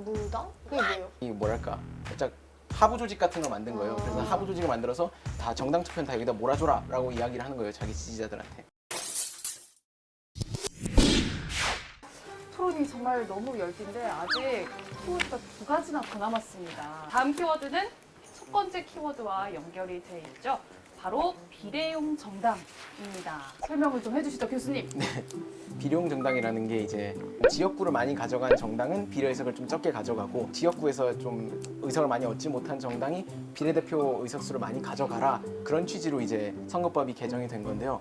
무당? 그게 뭐예요? 이 뭐랄까 살짝 하부 조직 같은 걸 만든 거예요. 그래서 하부 조직을 만들어서 다 정당 투표는 다 여기다 몰아줘라라고 이야기를 하는 거예요. 자기 지지자들한테. 토론이 정말 너무 열띤데 아직 키워드가 2가지나 더 남았습니다. 다음 키워드는 첫 번째 키워드와 연결이 돼 있죠. 바로 비례용 정당입니다. 설명을 좀 해주시죠, 교수님. 비례용 정당이라는 게 이제 지역구를 많이 가져간 정당은 비례 의석을 좀 적게 가져가고 지역구에서 좀 의석을 많이 얻지 못한 정당이 비례대표 의석수를 많이 가져가라 그런 취지로 이제 선거법이 개정이 된 건데요.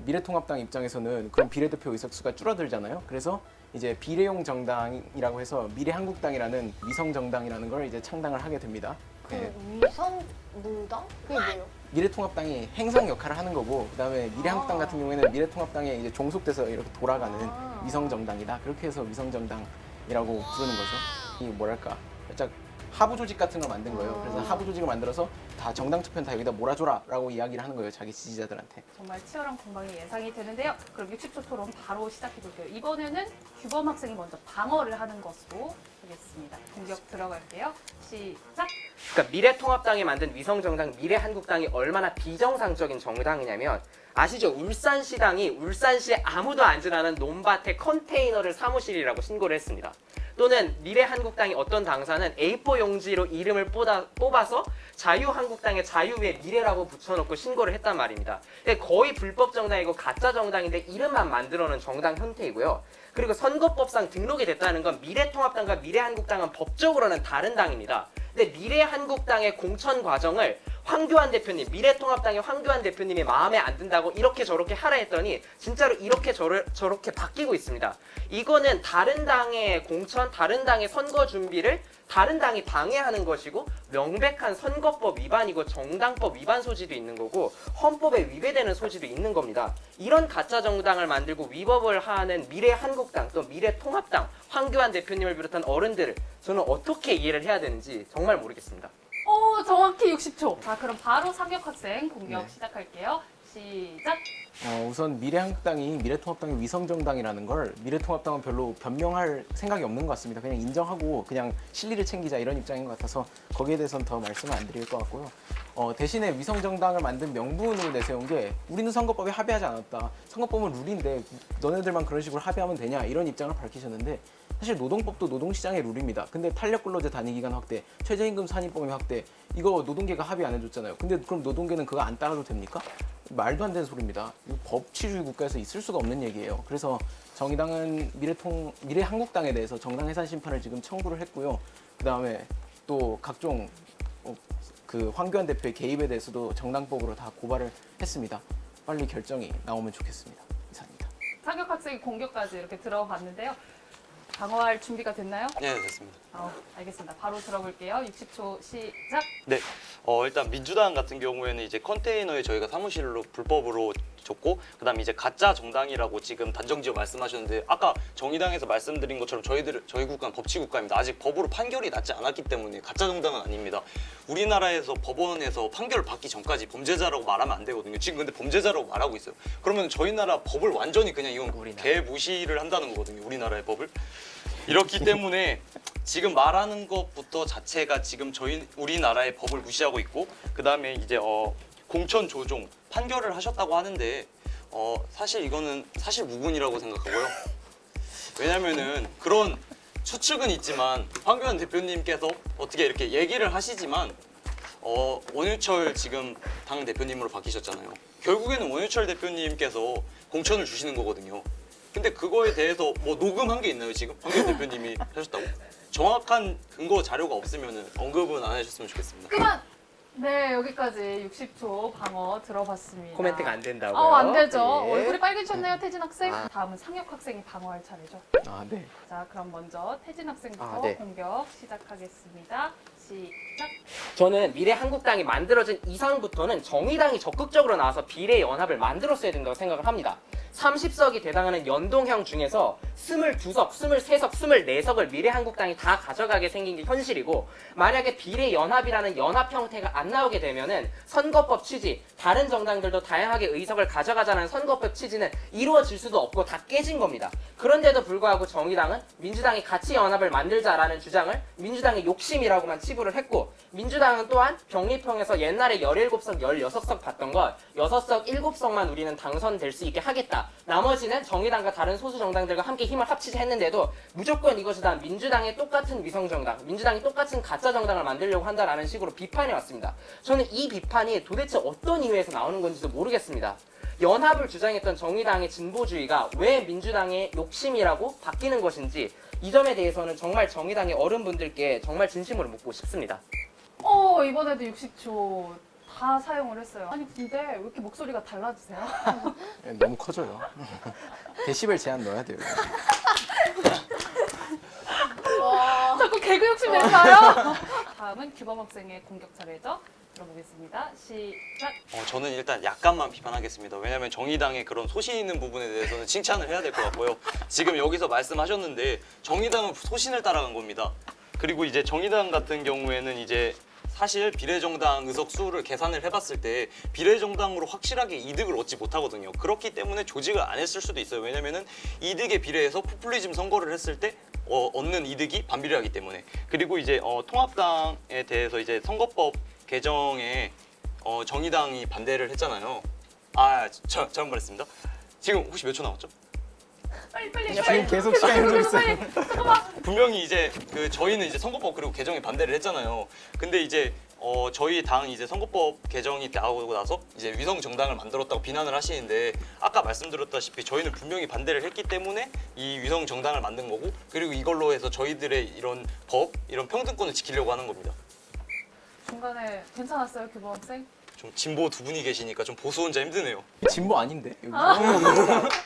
미래통합당 입장에서는 그런 비례대표 의석수가 줄어들잖아요. 그래서 이제 비례용 정당이라고 해서 미래한국당이라는 위성 정당이라는 걸 이제 창당을 하게 됩니다. 그 네. 위성 무당? 그게 뭐예요? 미래통합당이 행상 역할을 하는 거고 그다음에 미래한국당 같은 경우에는 미래통합당에 이제 종속돼서 이렇게 돌아가는 위성 정당이다. 그렇게 해서 위성 정당이라고 부르는 거죠. 이 뭐랄까 살짝 하부 조직 같은 걸 만든 거예요. 그래서 하부 조직을 만들어서 다 정당 투표는 다 여기다 몰아줘라라고 이야기를 하는 거예요. 자기 지지자들한테. 정말 치열한 공방이 예상이 되는데요. 그럼 60초 토론 바로 시작해 볼게요. 이번에는 규범 학생이 먼저 방어를 하는 것으로 하겠습니다. 공격 들어갈게요. 시작! 그러니까 미래통합당이 만든 위성정당 미래한국당이 얼마나 비정상적인 정당이냐면 아시죠? 울산시당이 울산시에 아무도 앉지 않은 논밭에 컨테이너를 사무실이라고 신고를 했습니다. 또는 미래한국당이 어떤 당사는 A4 용지로 이름을 뽑아서 자유한국당의 자유 위에 미래라고 붙여놓고 신고를 했단 말입니다. 근데 거의 불법 정당이고 가짜 정당인데 이름만 만들어놓은 정당 형태이고요. 그리고 선거법상 등록이 됐다는 건 미래통합당과 미래한국당은 법적으로는 다른 당입니다. 근데 미래한국당의 공천 과정을 황교안 대표님, 미래통합당의 황교안 대표님이 마음에 안 든다고 이렇게 저렇게 하라 했더니 진짜로 이렇게 저렇게 바뀌고 있습니다. 이거는 다른 당의 공천, 다른 당의 선거 준비를 다른 당이 방해하는 것이고 명백한 선거법 위반이고 정당법 위반 소지도 있는 거고 헌법에 위배되는 소지도 있는 겁니다. 이런 가짜 정당을 만들고 위법을 하는 미래한국당 또 미래통합당 황교안 대표님을 비롯한 어른들을 저는 어떻게 이해를 해야 되는지 정말 모르겠습니다. 정확히 60초. 자, 그럼 바로 상혁 학생 공격 네. 시작할게요. 시작! 우선 미래한국당이 미래통합당의 위성정당이라는 걸 미래통합당은 별로 변명할 생각이 없는 것 같습니다. 그냥 인정하고 그냥 실리를 챙기자 이런 입장인 것 같아서 거기에 대해서는 더 말씀을 안 드릴 것 같고요. 대신에 위성정당을 만든 명분으로 내세운 게 우리는 선거법에 합의하지 않았다. 선거법은 룰인데 너네들만 그런 식으로 합의하면 되냐 이런 입장을 밝히셨는데 사실 노동법도 노동시장의 룰입니다. 근데 탄력근로제 단위기간 확대, 최저임금 산입범위 확대 이거 노동계가 합의 안 해줬잖아요. 근데 그럼 노동계는 그거 안 따라도 됩니까? 말도 안 되는 소리입니다. 이거 법치주의 국가에서 있을 수가 없는 얘기예요. 그래서 정의당은 미래한국당에 대해서 정당 해산 심판을 지금 청구를 했고요. 그 다음에 또 각종 그 황교안 대표의 개입에 대해서도 정당법으로 다 고발을 했습니다. 빨리 결정이 나오면 좋겠습니다. 이상입니다. 상혁 학생이 공격까지 이렇게 들어봤는데요. 방어할 준비가 됐나요? 네, 됐습니다. 알겠습니다. 바로 들어볼게요. 60초 시작! 네, 일단 민주당 같은 경우에는 이제 컨테이너에 저희가 사무실로 불법으로 줬고, 그다음에 이제 가짜 정당이라고 지금 단정지어 말씀하셨는데 아까 정의당에서 말씀드린 것처럼 저희 국가는 법치 국가입니다. 아직 법으로 판결이 나지 않았기 때문에 가짜 정당은 아닙니다. 우리나라에서 법원에서 판결을 받기 전까지 범죄자라고 말하면 안 되거든요. 지금 근데 범죄자라고 말하고 있어요. 그러면 저희 나라 법을 완전히 그냥 이건 개무시를 한다는 거거든요. 우리나라의 법을. 이렇기 때문에 지금 말하는 것부터 자체가 지금 우리나라의 법을 무시하고 있고, 그 다음에 이제 공천 조종 판결을 하셨다고 하는데 사실 이거는 사실 무근이라고 생각하고요. 왜냐면은 그런 추측은 있지만 황교안 대표님께서 어떻게 이렇게 얘기를 하시지만 원유철 지금 당 대표님으로 바뀌셨잖아요. 결국에는 원유철 대표님께서 공천을 주시는 거거든요. 근데 그거에 대해서 뭐 녹음한 게 있나요 지금? 황교안 대표님이 하셨다고? 정확한 근거 자료가 없으면 언급은 안 해주셨으면 좋겠습니다. 그만! 네, 여기까지 60초 방어 들어봤습니다. 코멘트가 안 된다고요? 안 되죠. 네. 얼굴이 빨개졌네요, 태진 학생. 다음은 상혁 학생이 방어할 차례죠. 네. 자, 그럼 먼저 태진 학생부터 네. 공격 시작하겠습니다. 시작! 저는 미래한국당이 만들어진 이상부터는 정의당이 적극적으로 나와서 비례연합을 만들었어야 된다고 생각을 합니다. 30석이 대당하는 연동형 중에서 22석, 23석, 24석을 미래한국당이 다 가져가게 생긴 게 현실이고, 만약에 비례연합이라는 연합 형태가 안 나오게 되면은 선거법 취지, 다른 정당들도 다양하게 의석을 가져가자는 선거법 취지는 이루어질 수도 없고 다 깨진 겁니다. 그런데도 불구하고 정의당은 민주당이 같이 연합을 만들자라는 주장을 민주당의 욕심이라고만 치부를 했고, 민주당은 또한 병립형에서 옛날에 17석, 16석 봤던 것 6석, 7석만 우리는 당선될 수 있게 하겠다. 나머지는 정의당과 다른 소수 정당들과 함께 힘을 합치자 했는데도 무조건 이것이 다 민주당의 똑같은 위성정당, 민주당이 똑같은 가짜 정당을 만들려고 한다라는 식으로 비판이 왔습니다. 저는 이 비판이 도대체 어떤 이유에서 나오는 건지도 모르겠습니다. 연합을 주장했던 정의당의 진보주의가 왜 민주당의 욕심이라고 바뀌는 것인지, 이 점에 대해서는 정말 정의당의 어른분들께 정말 진심으로 묻고 싶습니다. 이번에도 60초 다 사용을 했어요. 아니 근데 왜 이렇게 목소리가 달라지세요? 너무 커져요. 데시벨 제한 넣어야 돼요. 와. 자꾸 개그 욕심 내나요? 다음은 규범 학생의 공격 차례죠. 들어보겠습니다. 시작. 저는 일단 약간만 비판하겠습니다. 왜냐하면 정의당의 그런 소신 있는 부분에 대해서는 칭찬을 해야 될 것 같고요. 지금 여기서 말씀하셨는데 정의당은 소신을 따라간 겁니다. 그리고 이제 정의당 같은 경우에는 이제 사실 비례정당 의석 수를 계산을 해봤을 때 비례정당으로 확실하게 이득을 얻지 못하거든요. 그렇기 때문에 조직을 안 했을 수도 있어요. 왜냐면은 이득에 비례해서 포퓰리즘 선거를 했을 때 얻는 이득이 반비례하기 때문에. 그리고 이제 통합당에 대해서 이제 선거법 개정에 정의당이 반대를 했잖아요. 잘못 말했습니다. 지금 혹시 몇 초 남았죠? 빨리. 지금 계속 시간이 흐르고 있어요. 분명히 이제 저희는 이제 선거법 그리고 개정에 반대를 했잖아요. 근데 이제 저희 당 이제 선거법 개정이 나오고 나서 이제 위성 정당을 만들었다고 비난을 하시는데, 아까 말씀드렸다시피 저희는 분명히 반대를 했기 때문에 이 위성 정당을 만든 거고, 그리고 이걸로 해서 저희들의 이런 법, 이런 평등권을 지키려고 하는 겁니다. 중간에 괜찮았어요, 규범 학생? 좀 진보 두 분이 계시니까 좀 보수 혼자 힘드네요. 진보 아닌데? 여기.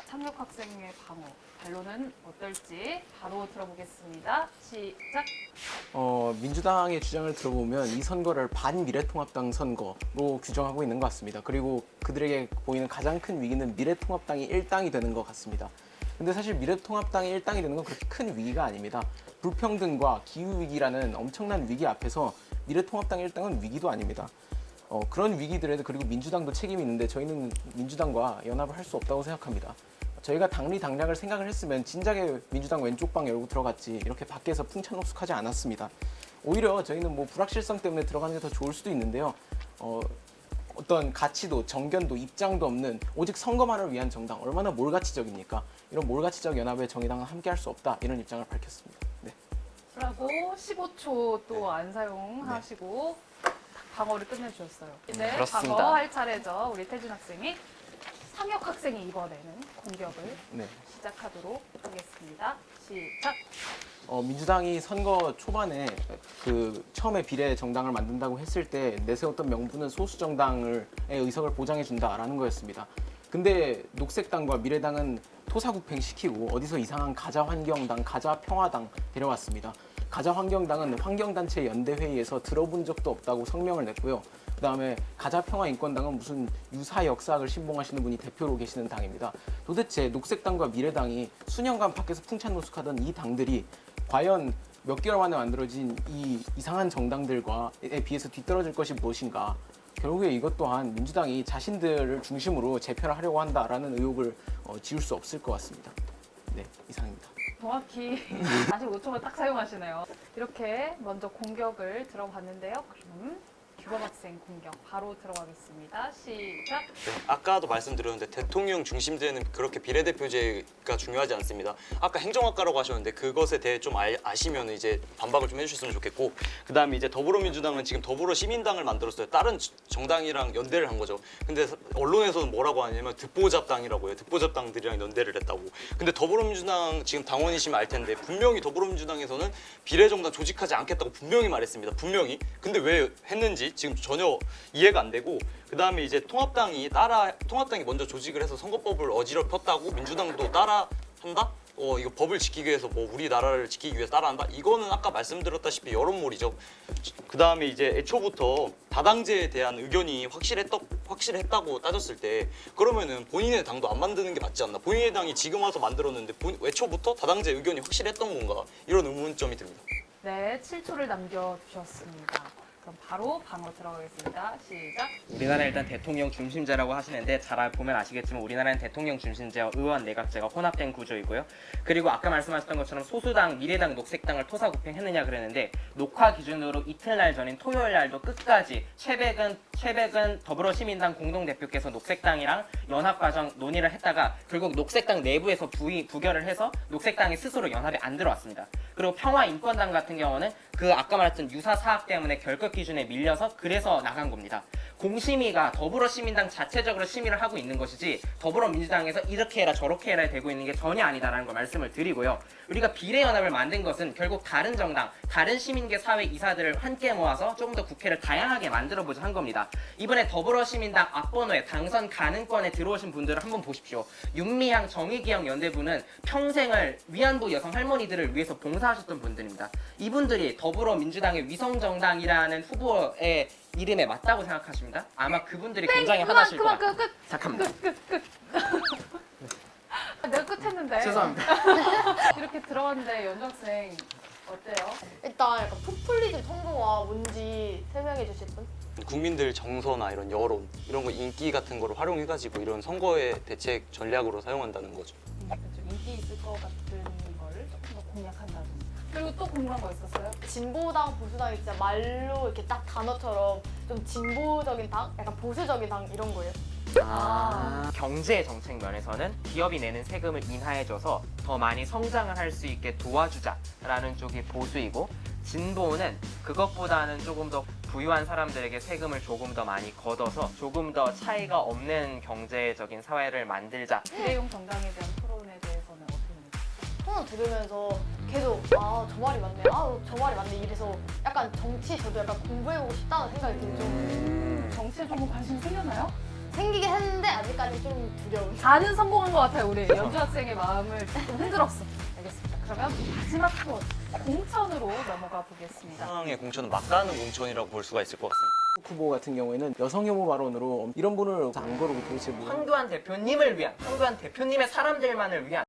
상륙 학생의 방어. 반론은 어떨지 바로 들어보겠습니다. 시작. 민주당의 주장을 들어보면 이 선거를 반미래통합당 선거로 규정하고 있는 것 같습니다. 그리고 그들에게 보이는 가장 큰 위기는 미래통합당이 일당이 되는 것 같습니다. 근데 사실 미래통합당이 일당이 되는 건 그렇게 큰 위기가 아닙니다. 불평등과 기후위기라는 엄청난 위기 앞에서 미래통합당 일당은 위기도 아닙니다. 그런 위기들에도 그리고 민주당도 책임이 있는데 저희는 민주당과 연합을 할 수 없다고 생각합니다. 저희가 당리당략을 생각을 했으면 진작에 민주당 왼쪽 방 열고 들어갔지 이렇게 밖에서 풍찬옥숙하지 않았습니다. 오히려 저희는 뭐 불확실성 때문에 들어가는 게 더 좋을 수도 있는데요. 어떤 가치도 정견도 입장도 없는 오직 선거만을 위한 정당, 얼마나 몰가치적입니까? 이런 몰가치적 연합에 정의당은 함께할 수 없다, 이런 입장을 밝혔습니다. 네. 라고 15초 또 안 사용하시고 방어를 끝내주셨어요. 이제 그렇습니다. 방어할 차례죠. 우리 태준 학생이. 상혁 학생이 이번에는 공격을 네. 시작하도록 하겠습니다. 시작. 민주당이 선거 초반에 처음에 비례 정당을 만든다고 했을 때 내세웠던 명분은 소수 정당의 의석을 보장해 준다라는 거였습니다. 근데 녹색당과 미래당은 토사구팽시키고 어디서 이상한 가자환경당, 가자평화당 데려왔습니다. 가자환경당은 환경단체 연대회의에서 들어본 적도 없다고 성명을 냈고요. 그다음에 가자평화인권당은 무슨 유사 역사학을 신봉하시는 분이 대표로 계시는 당입니다. 도대체 녹색당과 미래당이 수년간 밖에서 풍찬노숙하던 이 당들이 과연 몇 개월 만에 만들어진 이 이상한 정당들과에 비해서 뒤떨어질 것이 무엇인가? 결국에 이것 또한 민주당이 자신들을 중심으로 재편을 하려고 한다라는 의혹을 지울 수 없을 것 같습니다. 네, 이상입니다. 정확히 45초만 딱 사용하시네요. 이렇게 먼저 공격을 들어봤는데요. 그럼 규범 학생 공격 바로 들어가겠습니다. 시작. 네, 아까도 말씀드렸는데 대통령 중심제는 그렇게 비례대표제가 중요하지 않습니다. 아까 행정학과라고 하셨는데 그것에 대해 좀 아시면 이제 반박을 좀 해주셨으면 좋겠고, 그다음에 이제 더불어민주당은 지금 더불어시민당을 만들었어요. 다른 정당이랑 연대를 한 거죠. 근데 언론에서는 뭐라고 하냐면 듣보잡당이라고 해요. 듣보잡당들이랑 연대를 했다고. 근데 더불어민주당 지금 당원이시면 알 텐데 분명히 더불어민주당에서는 비례정당 조직하지 않겠다고 분명히 말했습니다. 분명히. 근데 왜 했는지 지금 전혀 이해가 안 되고, 그 다음에 이제 통합당이 먼저 조직을 해서 선거법을 어지럽혔다고 민주당도 따라 한다? 이거 법을 지키기 위해서 뭐 우리나라를 지키기 위해서 따라한다. 이거는 아까 말씀드렸다시피 여론몰이죠. 그 다음에 이제 애초부터 다당제에 대한 의견이 확실했다고 따졌을 때 그러면은 본인의 당도 안 만드는 게 맞지 않나? 본인의 당이 지금 와서 만들었는데 애초부터 다당제 의견이 확실했던 건가? 이런 의문점이 듭니다. 네, 7초를 남겨주셨습니다. 그럼 바로 방어 들어가겠습니다. 시작. 우리나라 일단 대통령 중심제라고 하시는데 잘 보면 아시겠지만 우리나라는 대통령 중심제와 의원 내각제가 혼합된 구조이고요. 그리고 아까 말씀하셨던 것처럼 소수당, 미래당, 녹색당을 토사구팽했느냐 그랬는데 녹화 기준으로 이틀날 전인 토요일 날도 끝까지 최백은 더불어시민당 공동대표께서 녹색당이랑 연합과정 논의를 했다가 결국 녹색당 내부에서 부결을 해서 녹색당이 스스로 연합에 안 들어왔습니다. 그리고 평화인권당 같은 경우는 그 아까 말했던 유사 사학 때문에 결격 기준에 밀려서 그래서 나간 겁니다. 공심위가 더불어시민당 자체적으로 심의를 하고 있는 것이지 더불어민주당에서 이렇게 해라 저렇게 해라 되고 있는 게 전혀 아니다라는 걸 말씀을 드리고요. 우리가 비례연합을 만든 것은 결국 다른 정당, 다른 시민계 사회 이사들을 함께 모아서 조금 더 국회를 다양하게 만들어보자 한 겁니다. 이번에 더불어시민당 앞번호에 당선 가능권에 들어오신 분들을 한번 보십시오. 윤미향 정의기억 연대부는 평생을 위안부 여성 할머니들을 위해서 봉사하셨던 분들입니다. 이분들이 더불어민주당의 위성정당이라는 후보의 이름에 맞다고 생각하십니다. 아마 그분들이 굉장히 화나실 것 같아요. 끝. 잠깐만. 내가 끝했는데. 죄송합니다. 이렇게 들어왔는데 연주학생 어때요? 일단 약간 포퓰리즘 선거가 뭔지 설명해 주실 분? 국민들 정서나 이런 여론, 이런 거 인기 같은 거를 활용해가지고 이런 선거의 대책 전략으로 사용한다는 거죠. 좀 인기 있을 것 같은 걸 조금 더 공략한다든지. 그리고 또 궁금한 거 있었어요? 진보당, 보수당이 진짜 말로 이렇게 딱 단어처럼 좀 진보적인 당? 약간 보수적인 당 이런 거예요. 경제 정책 면에서는 기업이 내는 세금을 인하해줘서 더 많이 성장을 할 수 있게 도와주자라는 쪽이 보수이고 진보는 그것보다는 조금 더 부유한 사람들에게 세금을 조금 더 많이 걷어서 조금 더 차이가 없는 경제적인 사회를 만들자. 비례용 정당에 대한 토론에 대해서는 어떻게 생각하세요? 토론 들으면서 계속 저 말이 맞네, 저 말이 맞네 이래서 약간 정치 저도 약간 공부해보고 싶다는 생각이 들죠. 정치에 조금 관심 생겼나요? 생기긴 했는데 아직까지 좀 두려운. 다는 성공한 것 같아요. 우리 연주학생의 마음을 좀 흔들었어. 알겠습니다. 그러면 마지막 톤 공천으로 넘어가 보겠습니다. 상황의 공천은 막가는 공천이라고 볼 수가 있을 것 같습니다. 후보 같은 경우에는 여성 혐오 발언으로 이런 분을 안 거르고 도대체 뭐 황교안 대표님을 위한, 황교안 대표님의 사람들만을 위한